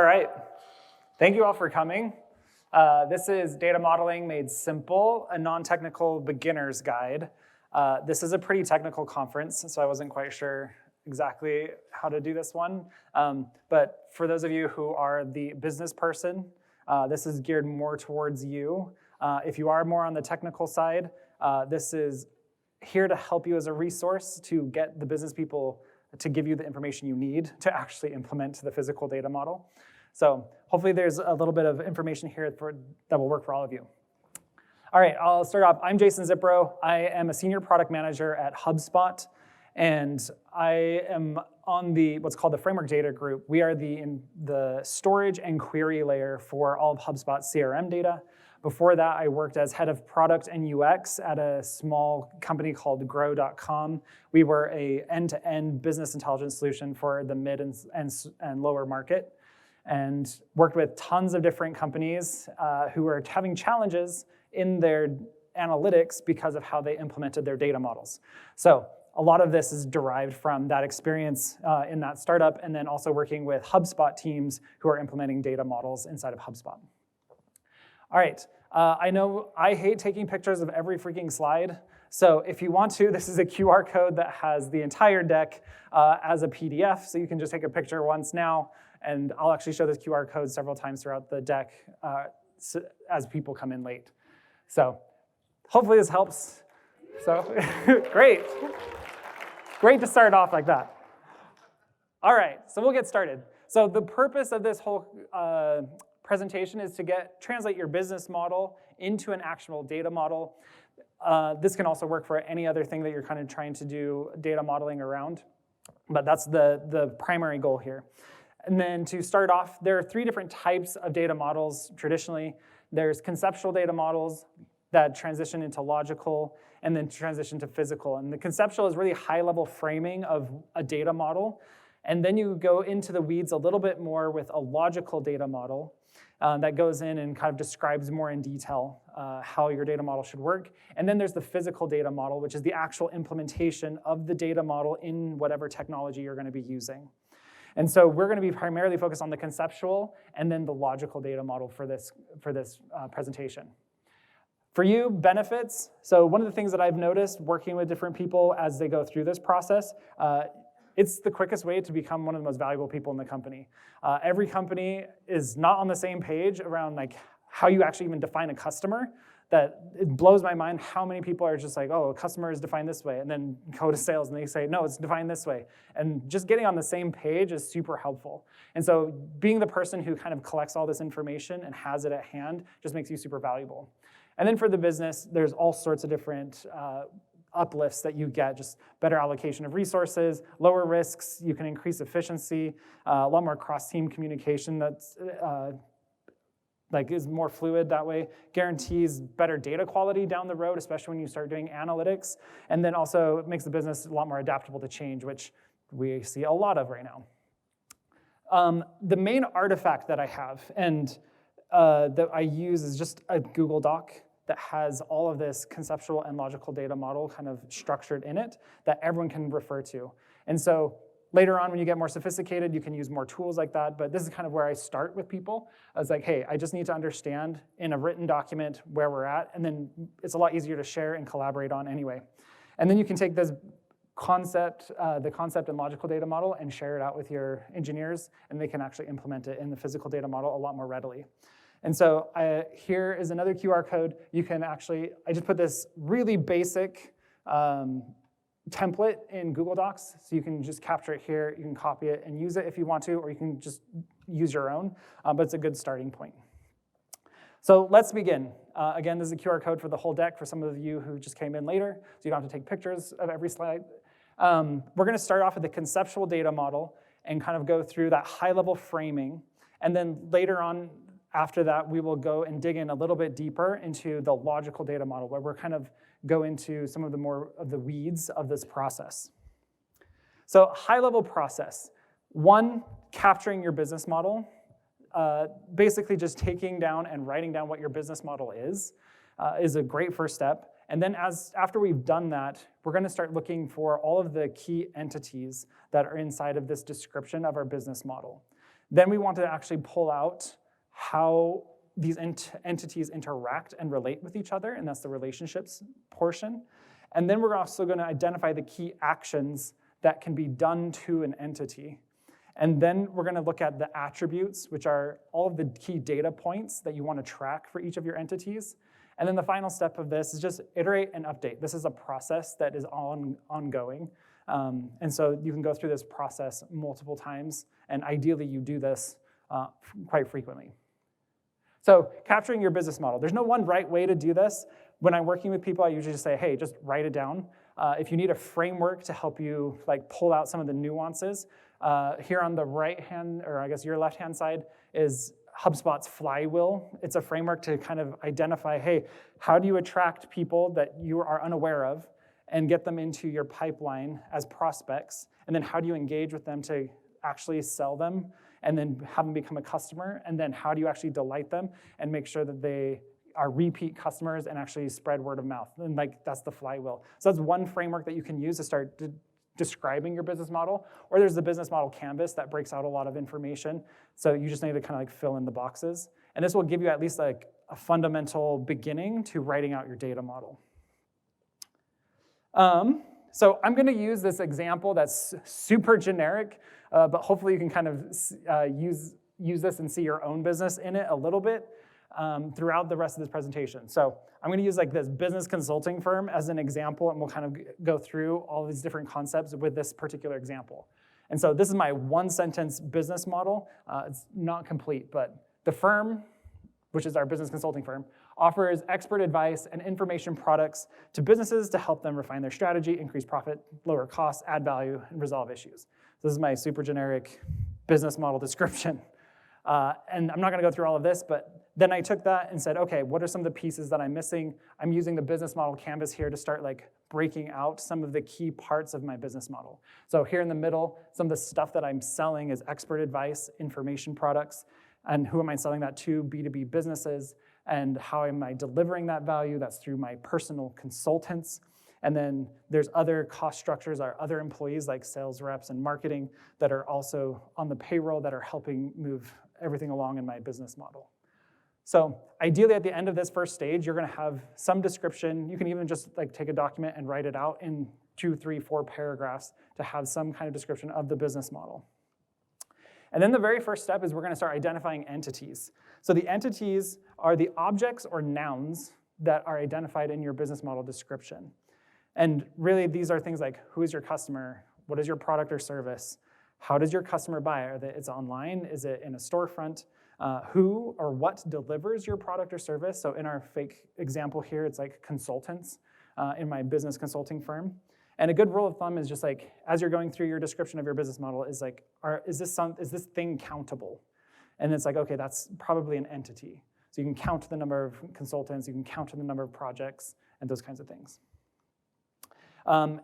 right. Thank you all for coming. This is Data Modeling Made Simple, a non-technical beginner's guide. This is a pretty technical conference, so I wasn't quite sure exactly how to do this one. But for those of you who are the business person, this is geared more towards you. If you are more on the technical side, this is here to help you as a resource to get the business people to give you the information you need to actually implement the physical data model. So hopefully there's a little bit of information here that will work for all of you. All right, I'll start off. I'm Jason Zippro. I am a senior product manager at HubSpot, and I am on what's called the Framework Data Group. We are the storage and query layer for all of HubSpot's CRM data. Before that, I worked as head of product and UX at a small company called Grow.com. We were an end-to-end business intelligence solution for the mid and lower market, and worked with tons of different companies who were having challenges in their analytics because of how they implemented their data models. So a lot of this is derived from that experience in that startup, and then also working with HubSpot teams who are implementing data models inside of HubSpot. All right, I know I hate taking pictures of every freaking slide. So if you want to, this is a QR code that has the entire deck as a PDF. So you can just take a picture once now, and I'll actually show this QR code several times throughout the deck as people come in late. So hopefully this helps. So great. Great to start off like that. All right, so we'll get started. So the purpose of this whole presentation is to translate your business model into an actionable data model. This can also work for any other thing that you're kind of trying to do data modeling around, but that's the primary goal here. And then to start off, there are three different types of data models traditionally. There's conceptual data models that transition into logical and then transition to physical. And the conceptual is really high-level framing of a data model. And then you go into the weeds a little bit more with a logical data model that goes in and kind of describes more in detail how your data model should work. And then there's the physical data model, which is the actual implementation of the data model in whatever technology you're going to be using. And so we're going to be primarily focused on the conceptual and then the logical data model for this presentation. For you, benefits. So one of the things that I've noticed working with different people as they go through this process, it's the quickest way to become one of the most valuable people in the company. Every company is not on the same page around like how you actually even define a customer. That it blows my mind how many people are just like, oh, a customer is defined this way, and then go to sales and they say, no, it's defined this way. And just getting on the same page is super helpful. And so being the person who kind of collects all this information and has it at hand just makes you super valuable. And then for the business, there's all sorts of different uplifts that you get, just better allocation of resources, lower risks, you can increase efficiency, a lot more cross-team communication that's is more fluid that way, guarantees better data quality down the road, especially when you start doing analytics, and then also makes the business a lot more adaptable to change, which we see a lot of right now. The main artifact that I have and that I use is just a Google Doc that has all of this conceptual and logical data model kind of structured in it that everyone can refer to. And so later on, when you get more sophisticated, you can use more tools like that, but this is kind of where I start with people. I was like, hey, I just need to understand in a written document where we're at, and then it's a lot easier to share and collaborate on anyway. And then you can take this concept, the concept and logical data model, and share it out with your engineers, and they can actually implement it in the physical data model a lot more readily. And so here is another QR code. You can actually, I just put this really basic template in Google Docs, so you can just capture it here, you can copy it and use it if you want to, or you can just use your own, but it's a good starting point. So let's begin. Again, this is a QR code for the whole deck for some of you who just came in later, so you don't have to take pictures of every slide. We're going to start off with the conceptual data model and kind of go through that high-level framing, and then later on, after that, we will go and dig in a little bit deeper into the logical data model, where we're kind of go into some of the more of the weeds of this process. So high-level process. One, capturing your business model. Basically just taking down and writing down what your business model is a great first step. And then after we've done that, we're going to start looking for all of the key entities that are inside of this description of our business model. Then we want to actually pull out how these entities interact and relate with each other, and that's the relationships portion. And then we're also going to identify the key actions that can be done to an entity. And then we're going to look at the attributes, which are all of the key data points that you want to track for each of your entities. And then the final step of this is just iterate and update. This is a process that is ongoing. And so you can go through this process multiple times, and ideally you do this quite frequently. So capturing your business model. There's no one right way to do this. When I'm working with people, I usually just say, hey, just write it down. If you need a framework to help you pull out some of the nuances, here on the right hand, or I guess your left hand side, is HubSpot's Flywheel. It's a framework to kind of identify, hey, how do you attract people that you are unaware of and get them into your pipeline as prospects? And then how do you engage with them to actually sell them and then have them become a customer? And then how do you actually delight them and make sure that they are repeat customers and actually spread word of mouth? And that's the flywheel. So that's one framework that you can use to start describing your business model. Or there's the business model canvas that breaks out a lot of information. So you just need to kind of fill in the boxes. And this will give you at least a fundamental beginning to writing out your data model. So I'm going to use this example that's super generic, but hopefully you can kind of use this and see your own business in it a little bit throughout the rest of this presentation. So I'm going to use this business consulting firm as an example, and we'll kind of go through all these different concepts with this particular example. And so this is my one-sentence business model. It's not complete, but the firm, which is our business consulting firm, offers expert advice and information products to businesses to help them refine their strategy, increase profit, lower costs, add value, and resolve issues. This is my super generic business model description. And I'm not going to go through all of this, but then I took that and said, okay, what are some of the pieces that I'm missing? I'm using the business model canvas here to start breaking out some of the key parts of my business model. So here in the middle, some of the stuff that I'm selling is expert advice, information products, and who am I selling that to? B2B businesses. And how am I delivering that value? That's through my personal consultants. And then there's other cost structures, our other employees like sales reps and marketing that are also on the payroll that are helping move everything along in my business model. So ideally at the end of this first stage, you're going to have some description. You can even just take a document and write it out in 2, 3, 4 paragraphs to have some kind of description of the business model. And then the very first step is we're going to start identifying entities. So the entities are the objects or nouns that are identified in your business model description. And really, these are things like, who is your customer? What is your product or service? How does your customer buy? Is it online? Is it in a storefront? Who or what delivers your product or service? So in our fake example here, it's consultants in my business consulting firm. And a good rule of thumb is just as you're going through your description of your business model, is is this thing countable? And it's okay, that's probably an entity. So you can count the number of consultants, you can count the number of projects, and those kinds of things.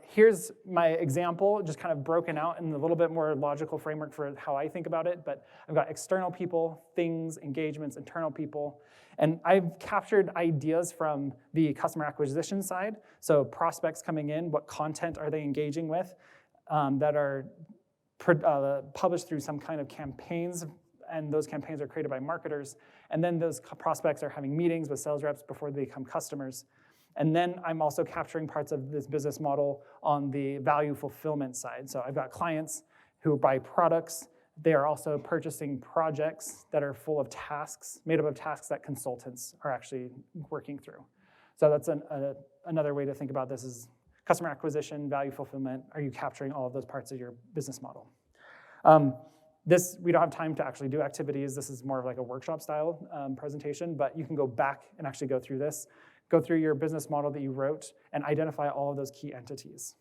Here's my example, just kind of broken out in a little bit more logical framework for how I think about it. But I've got external people, things, engagements, internal people. And I've captured ideas from the customer acquisition side. So prospects coming in, what content are they engaging with that are published through some kind of campaigns, and those campaigns are created by marketers. And then those prospects are having meetings with sales reps before they become customers. And then I'm also capturing parts of this business model on the value fulfillment side. So I've got clients who buy products. They are also purchasing projects that are full of tasks, made up of tasks that consultants are actually working through. So that's another way to think about this is customer acquisition, value fulfillment. Are you capturing all of those parts of your business model? We don't have time to actually do activities. This is more of a workshop style presentation, but you can go back and actually go through this. Go through your business model that you wrote and identify all of those key entities.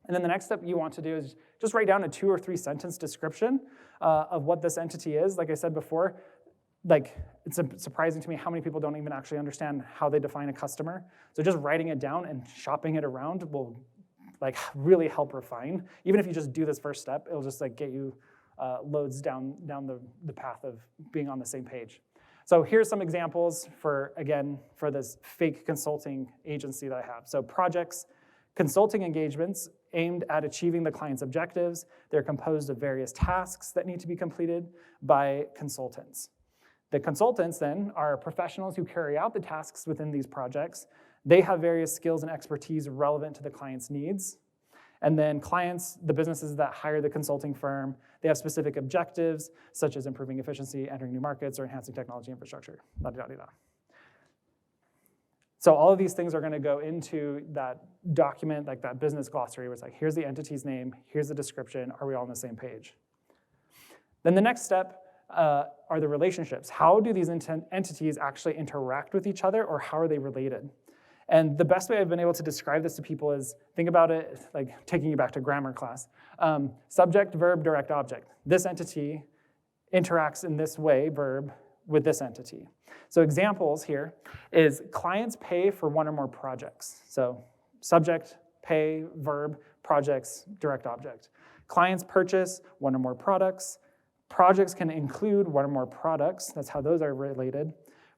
And then the next step you want to do is just write down a 2 or 3 sentence description of what this entity is. Like I said before, it's surprising to me how many people don't even actually understand how they define a customer. So just writing it down and shopping it around will really help refine. Even if you just do this first step, it'll just get you loads down the path of being on the same page. So here's some examples for this fake consulting agency that I have. So projects, Consulting engagements aimed at achieving the client's objectives. They're composed of various tasks that need to be completed by consultants. The consultants then are professionals who carry out the tasks within these projects. They have various skills and expertise relevant to the client's needs. And then clients, the businesses that hire the consulting firm, they have specific objectives, such as improving efficiency, entering new markets, or enhancing technology infrastructure. So all of these things are going to go into that document, like that business glossary, where it's like, here's the entity's name, here's the description, are we all on the same page? Then the next step are the relationships. How do these entities actually interact with each other, or how are they related? And the best way I've been able to describe this to people is, think about it like taking you back to grammar class. Subject, verb, direct object. This entity interacts in this way, verb, with this entity. So examples here is clients pay for one or more projects. So subject, pay, verb, projects, direct object. Clients purchase one or more products. Projects can include one or more products. That's how those are related.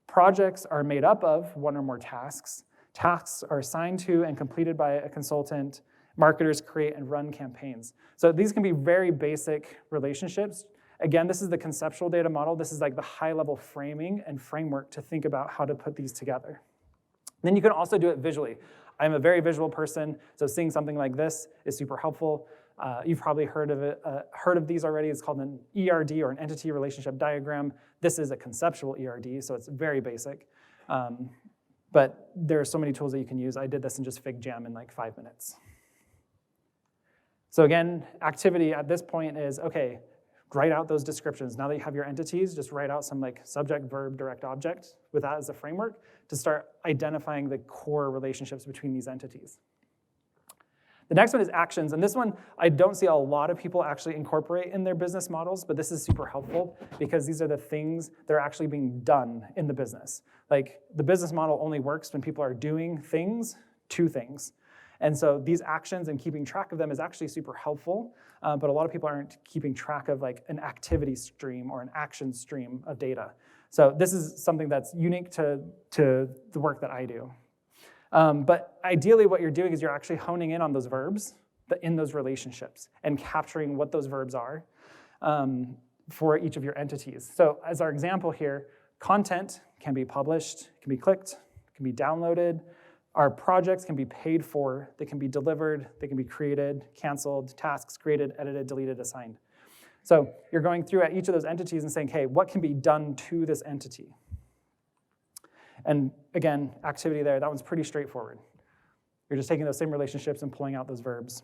Projects are made up of one or more tasks. Tasks are assigned to and completed by a consultant. Marketers create and run campaigns. So these can be very basic relationships. Again, this is the conceptual data model. This is like the high-level framing and framework to think about how to put these together. Then you can also do it visually. I'm a very visual person, so seeing something like this is super helpful. You've probably heard of these already. It's called an ERD, or an entity relationship diagram. This is a conceptual ERD, so it's very basic. But there are so many tools that you can use. I did this in just FigJam in like 5 minutes. So again, activity at this point is, okay, write out those descriptions. Now that you have your entities, just write out some like subject, verb, direct object with that as a framework to start identifying the core relationships between these entities. The next one is actions, and this one I don't see a lot of people actually incorporate in their business models, but this is super helpful because these are the things that are actually being done in the business. Like, the business model only works when people are doing things to things. And so these actions and keeping track of them is actually super helpful, but a lot of people aren't keeping track of like an activity stream or an action stream of data. So this is something that's unique to the work that I do. But ideally what you're doing is you're actually honing in on those verbs in those relationships and capturing what those verbs are for each of your entities. So as our example here, content can be published, can be clicked, can be downloaded. Our projects can be paid for, they can be delivered, they can be created, canceled, tasks created, edited, deleted, assigned. So you're going through at each of those entities and saying, hey, what can be done to this entity? And again, activity there, that one's pretty straightforward. You're just taking those same relationships and pulling out those verbs.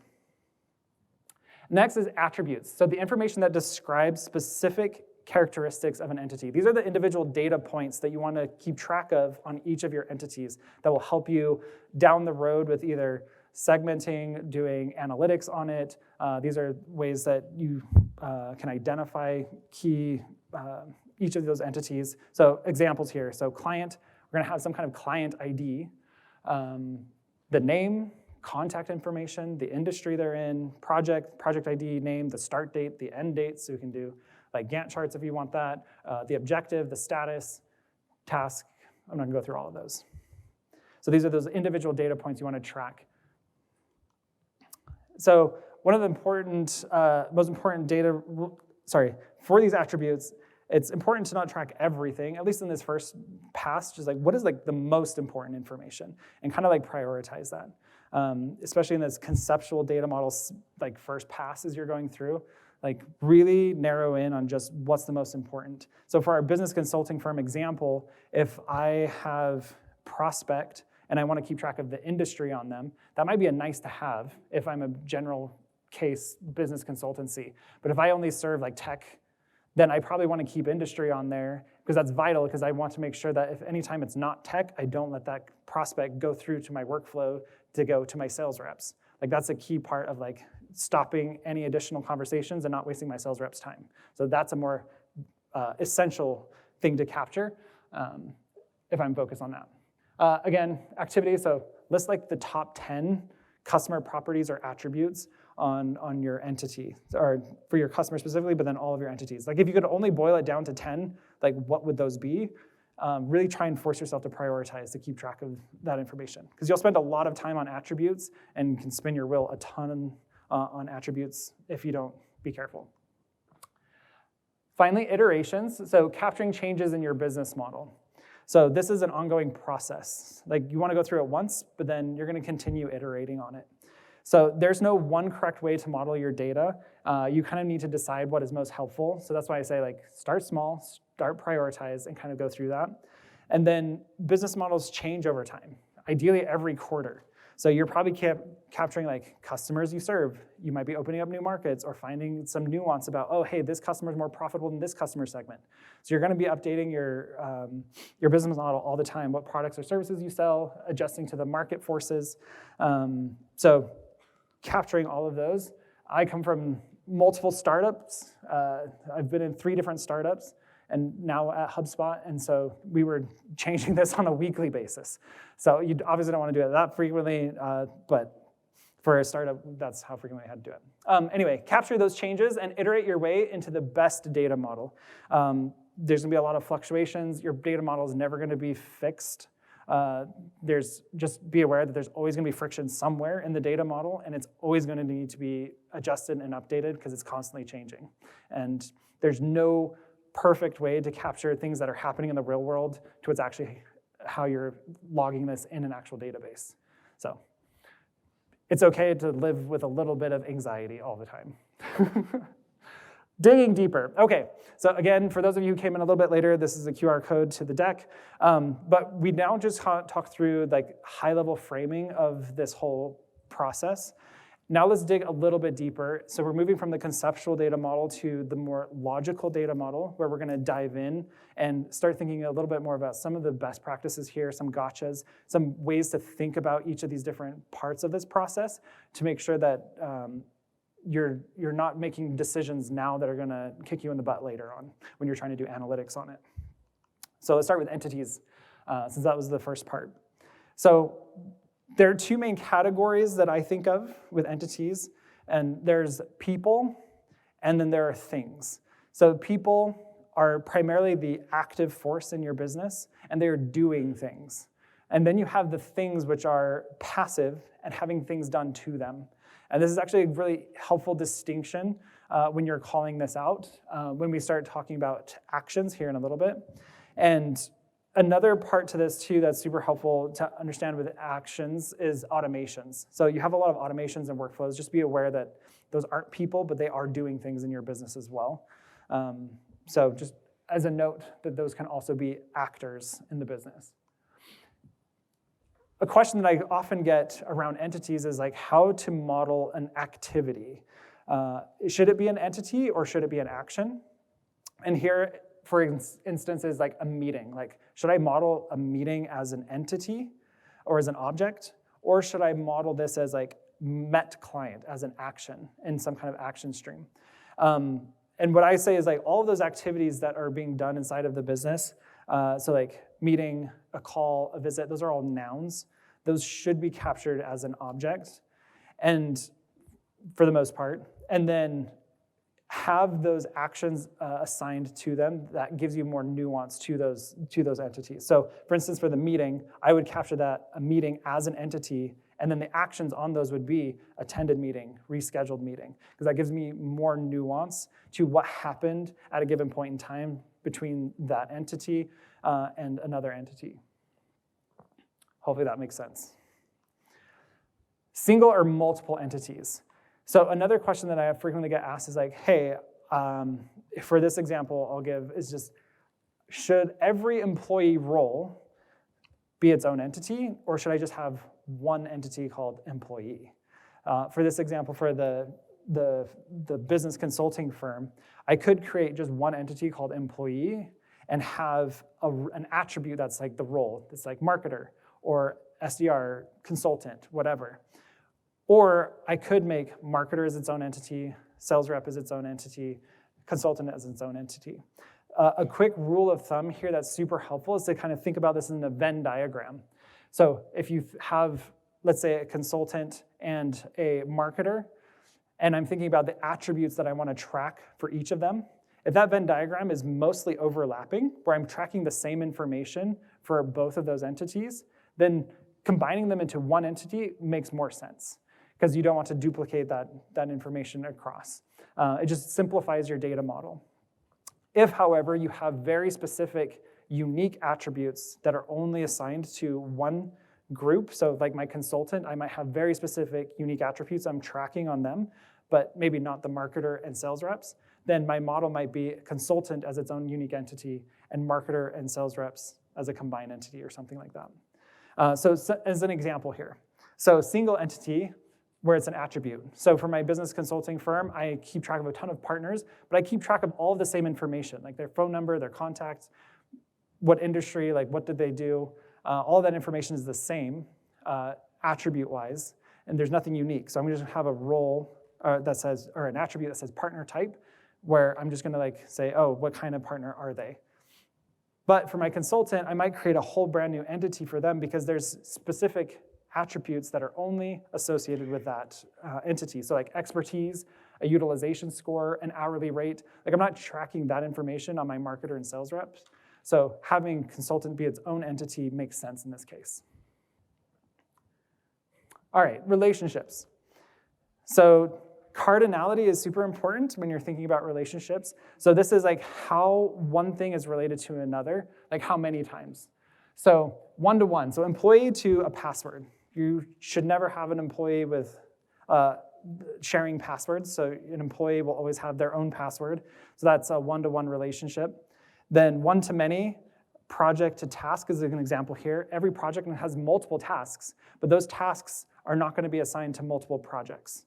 Next is attributes. So the information that describes specific characteristics of an entity. These are the individual data points that you want to keep track of on each of your entities that will help you down the road with either segmenting, doing analytics on it. These are ways that you can identify key each of those entities. So examples here. So client, we're going to have some kind of client ID. The name, contact information, the industry they're in, project ID, name, the start date, the end date, so you can do like Gantt charts if you want that, the objective, the status, task. I'm not going to go through all of those. So these are those individual data points you want to track. So one of the most important data, for these attributes, it's important to not track everything, at least in this first pass, just like what is like the most important information, and kind of like prioritize that. Especially in this conceptual data models, like first pass as you're going through, like really narrow in on just what's the most important. So for our business consulting firm example, if I have prospect and I want to keep track of the industry on them, that might be a nice to have if I'm a general case business consultancy. But if I only serve like tech, then I probably want to keep industry on there because that's vital, because I want to make sure that if anytime it's not tech, I don't let that prospect go through to my workflow to go to my sales reps. Like that's a key part of like stopping any additional conversations and not wasting my sales reps' time. So that's a more essential thing to capture if I'm focused on that. Again, activity, so list like the top 10 customer properties or attributes on your entity, or for your customer specifically, but then all of your entities. Like if you could only boil it down to 10, like what would those be? really try and force yourself to prioritize to keep track of that information. Because you'll spend a lot of time on attributes and can spin your wheel a ton on attributes if you don't be careful. Finally, iterations. So capturing changes in your business model. So this is an ongoing process. Like you want to go through it once, but then you're going to continue iterating on it. So there's no one correct way to model your data. You kind of need to decide what is most helpful. So that's why I say like start small, start prioritize, and kind of go through that. And then business models change over time, ideally every quarter. So you're probably capturing like customers you serve. You might be opening up new markets or finding some nuance about, oh, hey, this customer is more profitable than this customer segment. So you're going to be updating your business model all the time, what products or services you sell, adjusting to the market forces. So capturing all of those. I come from multiple startups. I've been in 3 different startups and now at HubSpot, and so we were changing this on a weekly basis. So you obviously don't want to do it that frequently, but for a startup, that's how frequently I had to do it. Anyway, capture those changes and iterate your way into the best data model. There's gonna be a lot of fluctuations. Your data model is never gonna be fixed. Just be aware that there's always gonna be friction somewhere in the data model, and it's always gonna need to be adjusted and updated because it's constantly changing. And there's no perfect way to capture things that are happening in the real world to what's actually how you're logging this in an actual database. So it's okay to live with a little bit of anxiety all the time. Digging deeper. Okay, so again, for those of you who came in a little bit later, this is a QR code to the deck. But we now just talk through like high-level framing of this whole process. Now let's dig a little bit deeper. So we're moving from the conceptual data model to the more logical data model, where we're gonna dive in and start thinking a little bit more about some of the best practices here, some gotchas, some ways to think about each of these different parts of this process to make sure that you're not making decisions now that are gonna kick you in the butt later on when you're trying to do analytics on it. So let's start with entities, since that was the first part. So there are 2 main categories that I think of with entities, and there's people, and then there are things. So people are primarily the active force in your business, and they're doing things. And then you have the things which are passive and having things done to them. And this is actually a really helpful distinction when you're calling this out, when we start talking about actions here in a little bit. And another part to this too that's super helpful to understand with actions is automations. So you have a lot of automations and workflows. Just be aware that those aren't people, but they are doing things in your business as well. So just as a note that those can also be actors in the business. A question that I often get around entities is like how to model an activity. Should it be an entity or should it be an action? And here, for instance, is like a meeting. Like, should I model a meeting as an entity or as an object? Or should I model this as like met client, as an action in some kind of action stream? And what I say is like all of those activities that are being done inside of the business, so like meeting, a call, a visit, those are all nouns. Those should be captured as an object, and for the most part, and then have those actions assigned to them. That gives you more nuance to those entities. So for instance, for the meeting, I would capture that a meeting as an entity, and then the actions on those would be attended meeting, rescheduled meeting, because that gives me more nuance to what happened at a given point in time between that entity and another entity. Hopefully that makes sense. Single or multiple entities. So another question that I frequently get asked is like, hey, for this example I'll give is just, should every employee role be its own entity, or should I just have one entity called employee? For this example, for the business consulting firm, I could create just one entity called employee and have an attribute that's like the role, that's like marketer or SDR, consultant, whatever. Or I could make marketer as its own entity, sales rep as its own entity, consultant as its own entity. A quick rule of thumb here that's super helpful is to kind of think about this in a Venn diagram. So if you have, let's say, a consultant and a marketer, and I'm thinking about the attributes that I want to track for each of them, If that Venn diagram is mostly overlapping, where I'm tracking the same information for both of those entities, then combining them into one entity makes more sense because you don't want to duplicate that information across. It just simplifies your data model. If, however, you have very specific, unique attributes that are only assigned to one group, so like my consultant, I might have very specific, unique attributes I'm tracking on them, but maybe not the marketer and sales reps, then my model might be consultant as its own unique entity and marketer and sales reps as a combined entity or something like that. So as an example here, so single entity where it's an attribute. So for my business consulting firm, I keep track of a ton of partners, but I keep track of all of the same information, like their phone number, their contacts, what industry, like what did they do. All of that information is the same attribute-wise, and there's nothing unique. So I'm just gonna have a role that says, or an attribute that says partner type, where I'm just gonna like say, oh, what kind of partner are they? But for my consultant, I might create a whole brand new entity for them because there's specific attributes that are only associated with that entity. So like expertise, a utilization score, an hourly rate. Like I'm not tracking that information on my marketer and sales reps. So having consultant be its own entity makes sense in this case. All right, relationships. So cardinality is super important when you're thinking about relationships. So this is like how one thing is related to another, like how many times. So one-to-one, so employee to a password. You should never have an employee with sharing passwords, so an employee will always have their own password. So that's a one-to-one relationship. Then one-to-many, project to task is an example here. Every project has multiple tasks, but those tasks are not going to be assigned to multiple projects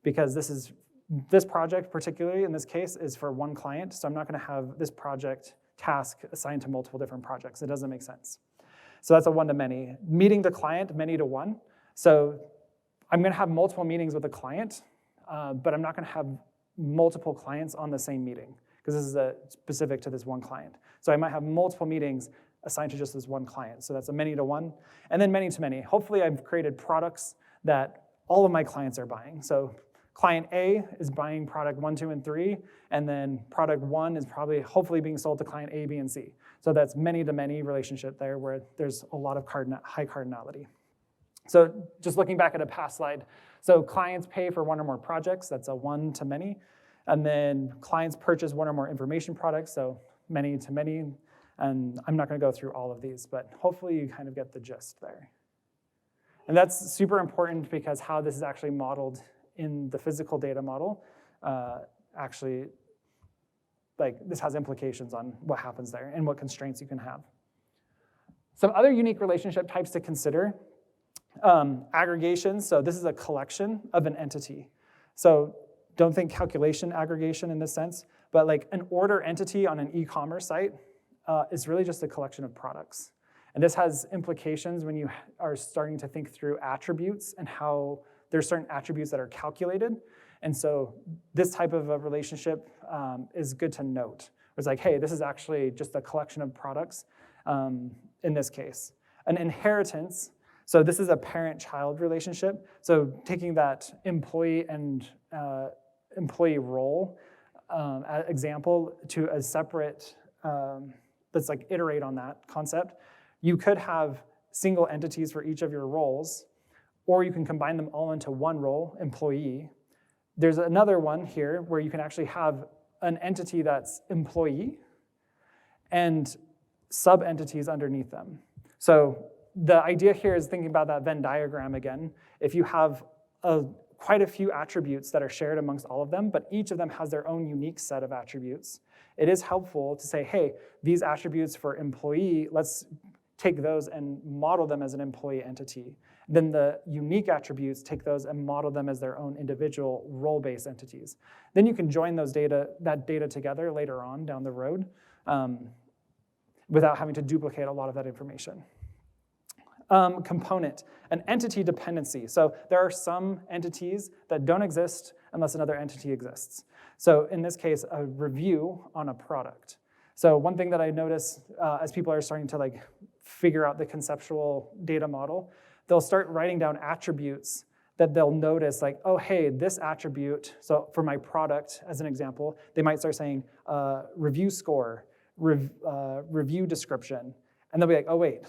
because this project, particularly in this case, is for one client, so I'm not going to have this project task assigned to multiple different projects. It doesn't make sense. So that's a one-to-many. Meeting the client, many-to-one. So I'm going to have multiple meetings with a client, but I'm not going to have multiple clients on the same meeting because this is specific to this one client. So I might have multiple meetings assigned to just this one client. So that's a many-to-one. And then many-to-many. Hopefully I've created products that all of my clients are buying. So client A is buying product 1, 2, and 3, and then product 1 is probably hopefully being sold to client A, B, and C. So that's many-to-many relationship there where there's a lot of high cardinality. So just looking back at a past slide, so clients pay for one or more projects, that's a one-to-many. And then clients purchase one or more information products, so many-to-many. And I'm not gonna go through all of these, but hopefully you kind of get the gist there. And that's super important because how this is actually modeled in the physical data model, actually, like this has implications on what happens there and what constraints you can have. Some other unique relationship types to consider. Aggregation, so this is a collection of an entity. So don't think calculation aggregation in this sense, but like an order entity on an e-commerce site is really just a collection of products. And this has implications when you are starting to think through attributes and how there's certain attributes that are calculated. And so this type of a relationship is good to note. It's like, hey, this is actually just a collection of products in this case. An inheritance, so this is a parent-child relationship. So taking that employee and employee role example to a separate, let's like iterate on that concept. You could have single entities for each of your roles, or you can combine them all into one role, employee. There's another one here where you can actually have an entity that's employee and sub-entities underneath them. So the idea here is thinking about that Venn diagram again. If you have quite a few attributes that are shared amongst all of them, but each of them has their own unique set of attributes, it is helpful to say, hey, these attributes for employee, let's take those and model them as an employee entity. Then the unique attributes, take those and model them as their own individual role-based entities. Then you can join that data together later on down the road without having to duplicate a lot of that information. Component, an entity dependency. So there are some entities that don't exist unless another entity exists. So in this case, a review on a product. So one thing that I notice as people are starting to figure out the conceptual data model, they'll start writing down attributes that they'll notice like, oh, hey, this attribute, so for my product, as an example, they might start saying review score, review description, and they'll be like, oh, wait,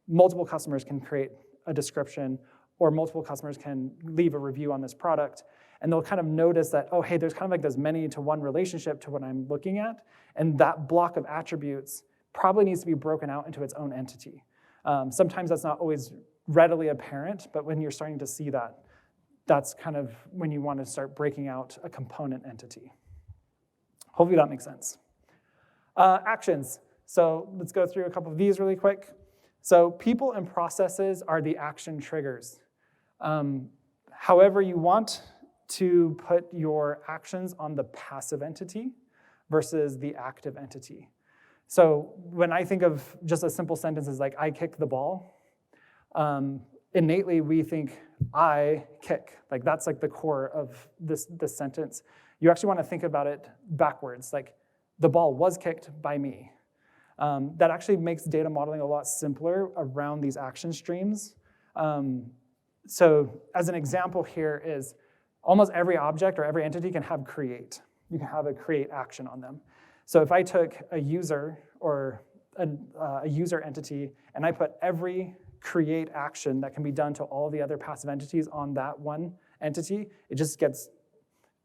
multiple customers can create a description, or multiple customers can leave a review on this product, and they'll kind of notice that, oh, hey, there's kind of like this many-to-one relationship to what I'm looking at, and that block of attributes probably needs to be broken out into its own entity. Sometimes that's not always readily apparent, but when you're starting to see that, that's kind of when you want to start breaking out a component entity. Hopefully that makes sense. Actions. So let's go through a couple of these really quick. So people and processes are the action triggers. However you want to put your actions on the passive entity versus the active entity. So when I think of just a simple sentence as like, I kick the ball, innately we think I kick. Like that's like the core of this sentence. You actually want to think about it backwards, like the ball was kicked by me. That actually makes data modeling a lot simpler around these action streams. So as an example here is almost every object or every entity can have create. You can have a create action on them. So if I took a user or a user entity and I put every create action that can be done to all the other passive entities on that one entity, it just gets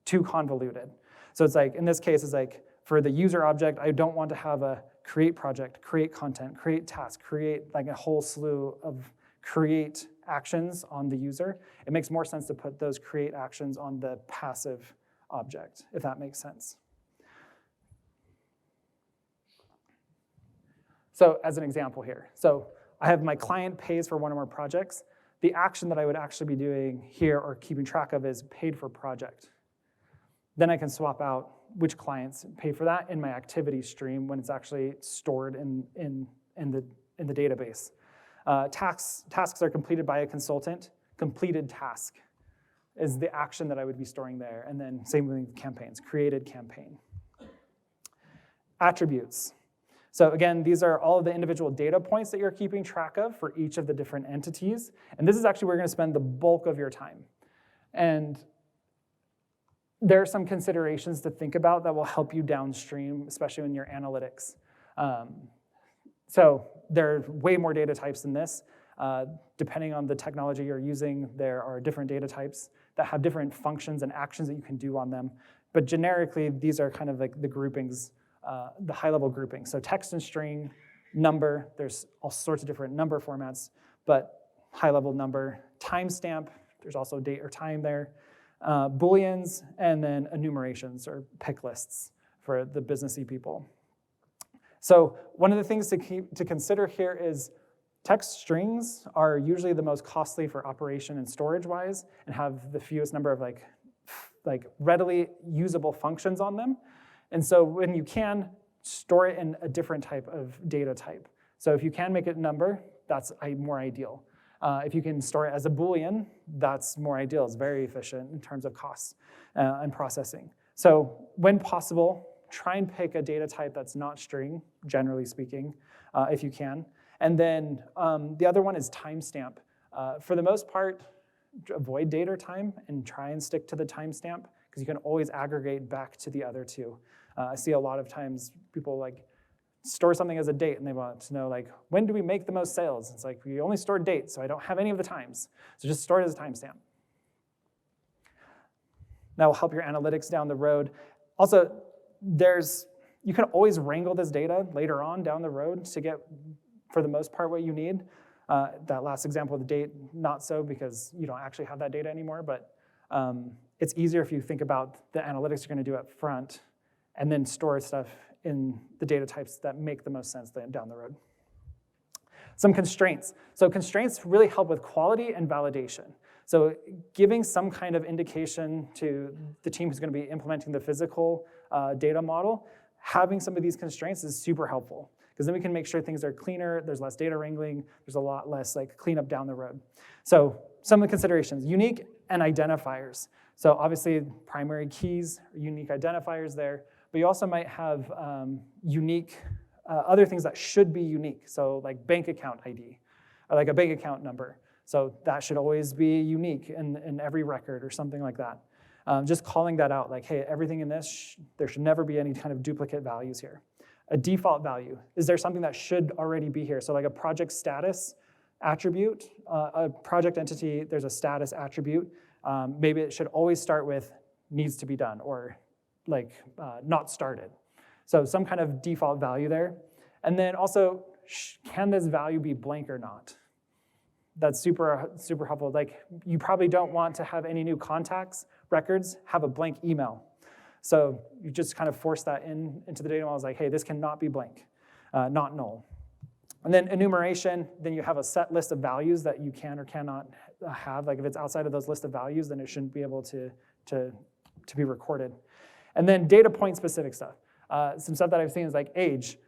too convoluted. So it's like, in this case, it's like for the user object, I don't want to have a create project, create content, create task, create like a whole slew of create actions on the user. It makes more sense to put those create actions on the passive object, if that makes sense. So as an example here, so I have my client pays for one or more projects. The action that I would actually be doing here or keeping track of is paid for project. Then I can swap out which clients pay for that in my activity stream when it's actually stored in the database. Tasks are completed by a consultant. Completed task is the action that I would be storing there. And then same with campaigns, created campaign. Attributes. So again, these are all of the individual data points that you're keeping track of for each of the different entities. And this is actually where you're going to spend the bulk of your time. And there are some considerations to think about that will help you downstream, especially in your analytics. So there are way more data types than this. Depending on the technology you're using, there are different data types that have different functions and actions that you can do on them. But generically, these are kind of like the groupings, the high-level groupings. So text and string, number, there's all sorts of different number formats, but high-level number, timestamp, there's also date or time there, Booleans, and then enumerations or pick lists for the businessy people. So one of the things to consider here is text strings are usually the most costly for operation and storage-wise and have the fewest number of like readily usable functions on them. And so when you can, store it in a different type of data type. So if you can make it number, that's more ideal. If you can store it as a Boolean, that's more ideal. It's very efficient in terms of costs and processing. So when possible, try and pick a data type that's not string, generally speaking, if you can. And then the other one is timestamp. For the most part, avoid date or time and try and stick to the timestamp because you can always aggregate back to the other two. I see a lot of times people like store something as a date and they want to know like, when do we make the most sales? It's like, we only store dates, so I don't have any of the times. So just store it as a timestamp. That will help your analytics down the road. Also, you can always wrangle this data later on down the road to get, for the most part, what you need. That last example of the date, not so because you don't actually have that data anymore, but it's easier if you think about the analytics you're going to do up front and then store stuff in the data types that make the most sense down the road. Some constraints. So constraints really help with quality and validation. So giving some kind of indication to the team who's going to be implementing the physical data model, having some of these constraints is super helpful because then we can make sure things are cleaner, there's less data wrangling, there's a lot less like cleanup down the road. So some of the considerations, unique and identifiers. So obviously primary keys, unique identifiers there, but you also might have unique, other things that should be unique. So like bank account ID, or like a bank account number. So that should always be unique in every record or something like that. Just calling that out, like, hey, everything in this, there should never be any kind of duplicate values here. A default value, is there something that should already be here? So like a project status attribute, a project entity, there's a status attribute. Maybe it should always start with needs to be done or like not started. So some kind of default value there. And then also, can this value be blank or not? That's super, super helpful. Like you probably don't want to have any new contacts, records, have a blank email. So you just kind of force that into the data model. It's like, hey, this cannot be blank, not null. And then enumeration, then you have a set list of values that you can or cannot have. Like if it's outside of those list of values, then it shouldn't be able to be recorded. And then data point specific stuff. Some stuff that I've seen is like age.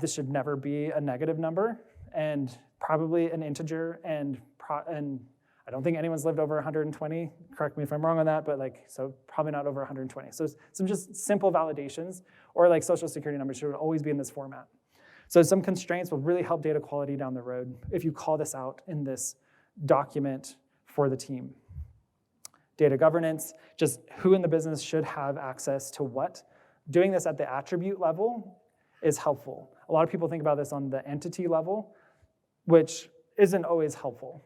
This should never be a negative number and probably an integer and I don't think anyone's lived over 120. Correct me if I'm wrong on that, but like, so probably not over 120. So some just simple validations or like social security numbers should always be in this format. So some constraints will really help data quality down the road if you call this out in this document for the team. Data governance, just who in the business should have access to what. Doing this at the attribute level is helpful. A lot of people think about this on the entity level, which isn't always helpful.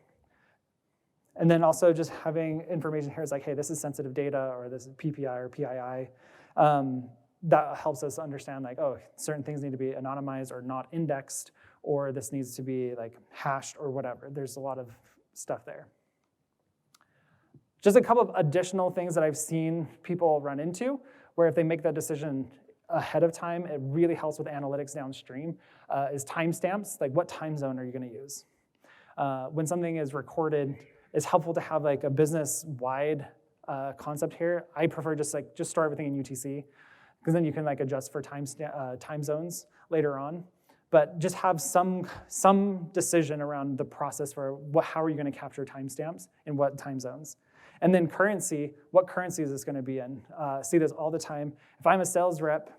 And then also just having information here is like, hey, this is sensitive data or this is PPI or PII. That helps us understand like, oh, certain things need to be anonymized or not indexed, or this needs to be like hashed or whatever. There's a lot of stuff there. Just a couple of additional things that I've seen people run into, where if they make that decision ahead of time, it really helps with analytics downstream, is timestamps. Like what time zone are you gonna use? When something is recorded, it's helpful to have like a business-wide concept here. I prefer just store everything in UTC, because then you can like adjust for time zones later on. But just have some decision around the process for how are you gonna capture timestamps in what time zones. And then currency, what currency is this gonna be in? See this all the time. If I'm a sales rep,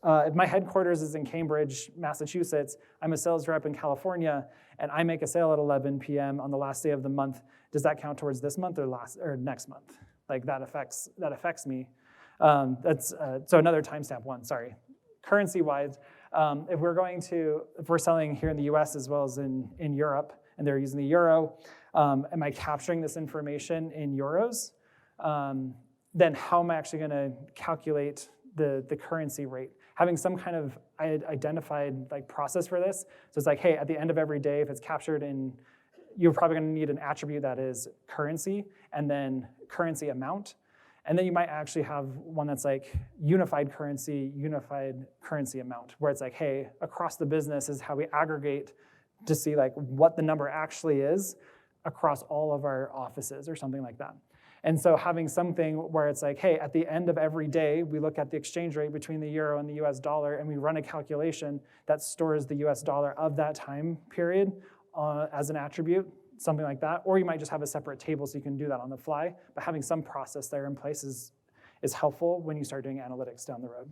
if my headquarters is in Cambridge, Massachusetts, I'm a sales rep in California, and I make a sale at 11 p.m. on the last day of the month, does that count towards this month or next month? Like that affects me. So another timestamp one, sorry. Currency-wise, if we're selling here in the US as well as in Europe, and they're using the euro, am I capturing this information in euros? Then how am I actually gonna calculate the currency rate? Having some kind of identified like process for this. So it's like, hey, at the end of every day, if it's captured in, you're probably gonna need an attribute that is currency and then currency amount. And then you might actually have one that's like unified currency amount, where it's like, hey, across the business is how we aggregate to see like what the number actually is across all of our offices or something like that. And so having something where it's like, hey, at the end of every day, we look at the exchange rate between the euro and the US dollar, and we run a calculation that stores the US dollar of that time period as an attribute, something like that. Or you might just have a separate table so you can do that on the fly, but having some process there in place is helpful when you start doing analytics down the road.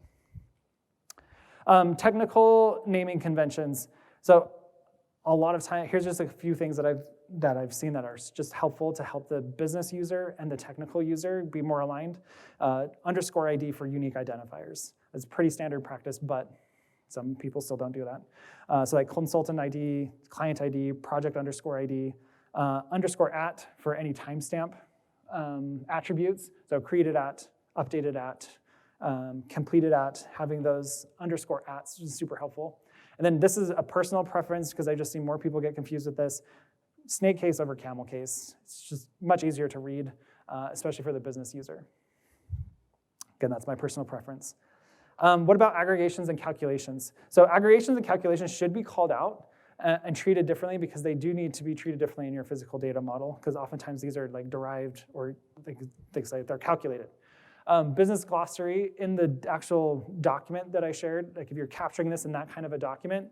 Technical naming conventions. So a lot of time, here's just a few things that I've seen that are just helpful to help the business user and the technical user be more aligned. Underscore ID for unique identifiers. It's pretty standard practice, but some people still don't do that. So like consultant ID, client ID, project underscore ID, underscore at for any timestamp attributes. So created at, updated at, completed at, having those underscore ats is super helpful. And then this is a personal preference because I just see more people get confused with this. Snake case over camel case. It's just much easier to read, especially for the business user. Again, that's my personal preference. What about aggregations and calculations? So aggregations and calculations should be called out and treated differently because they do need to be treated differently in your physical data model because oftentimes these are like derived or they're calculated. Business glossary in the actual document that I shared, like if you're capturing this in that kind of a document,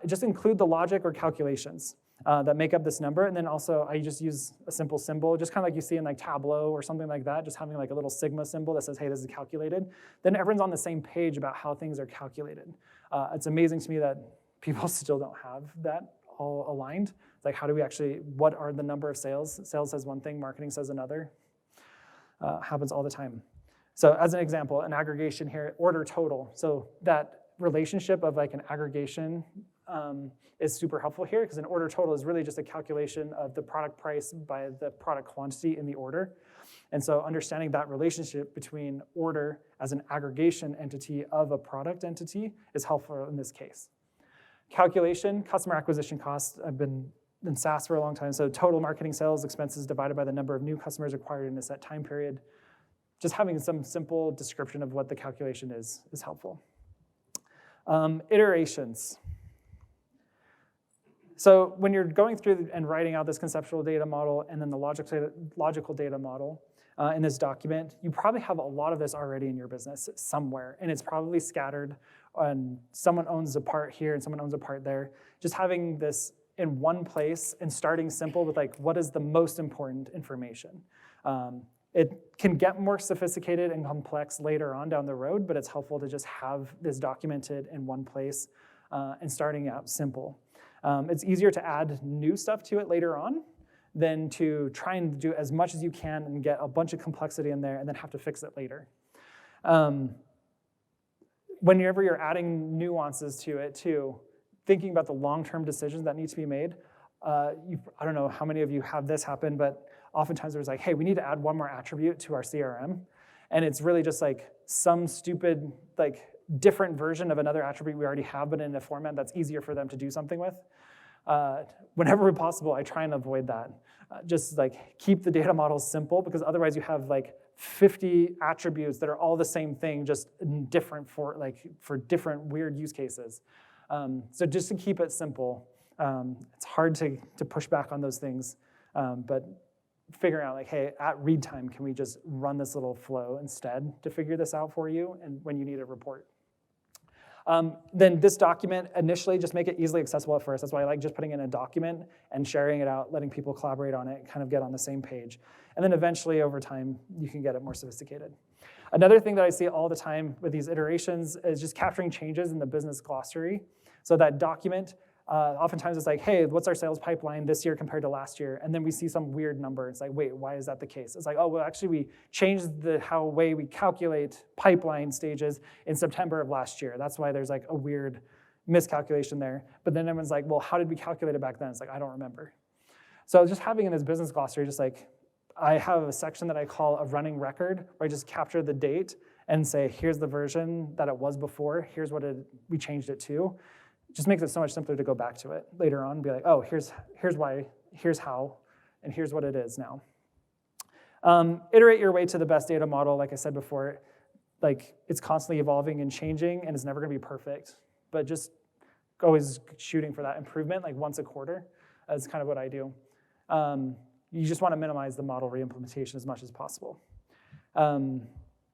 just include the logic or calculations that make up this number. And then also I just use a simple symbol, just kind of like you see in like Tableau or something like that, just having like a little sigma symbol that says, hey, this is calculated. Then everyone's on the same page about how things are calculated. It's amazing to me that people still don't have that all aligned. It's like, how do we actually, what are the number of sales? Sales says one thing, marketing says another. Happens all the time. So as an example, an aggregation here, order total. So that relationship of like an aggregation is super helpful here, because an order total is really just a calculation of the product price by the product quantity in the order. And so understanding that relationship between order as an aggregation entity of a product entity is helpful in this case. Calculation, customer acquisition costs. I've been in SaaS for a long time, so total marketing sales expenses divided by the number of new customers acquired in a set time period. Just having some simple description of what the calculation is helpful. Iterations. So when you're going through and writing out this conceptual data model and then the logical data model in this document, you probably have a lot of this already in your business somewhere, and it's probably scattered, and someone owns a part here and someone owns a part there. Just having this in one place and starting simple with like, what is the most important information? It can get more sophisticated and complex later on down the road, but it's helpful to just have this documented in one place and starting out simple. It's easier to add new stuff to it later on than to try and do as much as you can and get a bunch of complexity in there and then have to fix it later. Whenever you're adding nuances to it too, thinking about the long-term decisions that need to be made, I don't know how many of you have this happen, but oftentimes there's like, hey, we need to add one more attribute to our CRM. And it's really just like some stupid, like different version of another attribute we already have, but in a format that's easier for them to do something with. Whenever possible, I try and avoid that. Just like keep the data models simple, because otherwise you have like 50 attributes that are all the same thing, just different for different weird use cases. So just to keep it simple, it's hard to push back on those things, but figuring out like, hey, at read time, can we just run this little flow instead to figure this out for you and when you need a report? Then this document, initially just make it easily accessible at first. That's why I like just putting in a document and sharing it out, letting people collaborate on it, kind of get on the same page. And then eventually over time, you can get it more sophisticated. Another thing that I see all the time with these iterations is just capturing changes in the business glossary. So that document, oftentimes it's like, hey, what's our sales pipeline this year compared to last year? And then we see some weird number. It's like, wait, why is that the case? It's like, oh, well, actually we changed the way we calculate pipeline stages in September of last year. That's why there's like a weird miscalculation there. But then everyone's like, well, how did we calculate it back then? It's like, I don't remember. So just having in this business glossary, just like, I have a section that I call a running record, where I just capture the date and say, here's the version that it was before, here's what we changed it to. It just makes it so much simpler to go back to it later on and be like, oh, here's why, here's how, and here's what it is now. Iterate your way to the best data model. Like I said before, like it's constantly evolving and changing, and it's never gonna be perfect, but just always shooting for that improvement, like once a quarter. That's kind of what I do. You just want to minimize the model reimplementation as much as possible.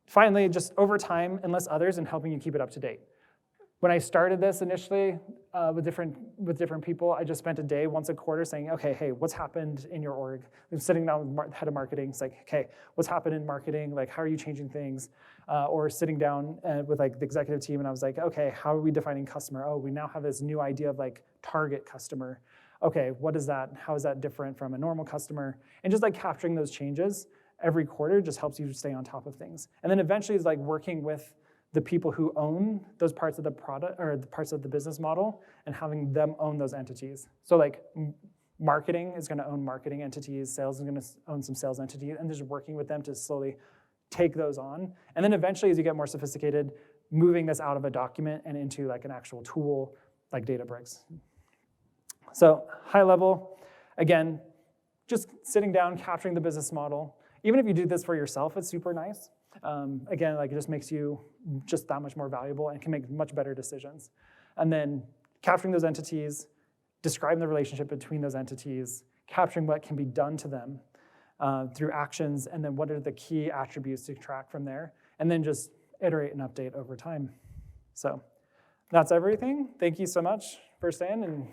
Finally, just over time, enlist others in helping you keep it up to date. When I started this initially with different people, I just spent a day once a quarter saying, okay, hey, what's happened in your org? I'm sitting down with the head of marketing. It's like, okay, what's happened in marketing? Like, how are you changing things? Or sitting down with like the executive team, and I was like, okay, how are we defining customer? Oh, we now have this new idea of like target customer. Okay, what is that? How is that different from a normal customer? And just like capturing those changes every quarter just helps you stay on top of things. And then eventually it's like working with the people who own those parts of the product or the parts of the business model and having them own those entities. So like marketing is gonna own marketing entities, sales is gonna own some sales entities, and just working with them to slowly take those on. And then eventually as you get more sophisticated, moving this out of a document and into like an actual tool like Databricks. So high level, again, just sitting down, capturing the business model. Even if you do this for yourself, it's super nice. Again, like it just makes you just that much more valuable and can make much better decisions. And then capturing those entities, describing the relationship between those entities, capturing what can be done to them through actions, and then what are the key attributes to track from there, and then just iterate and update over time. So that's everything. Thank you so much for staying. And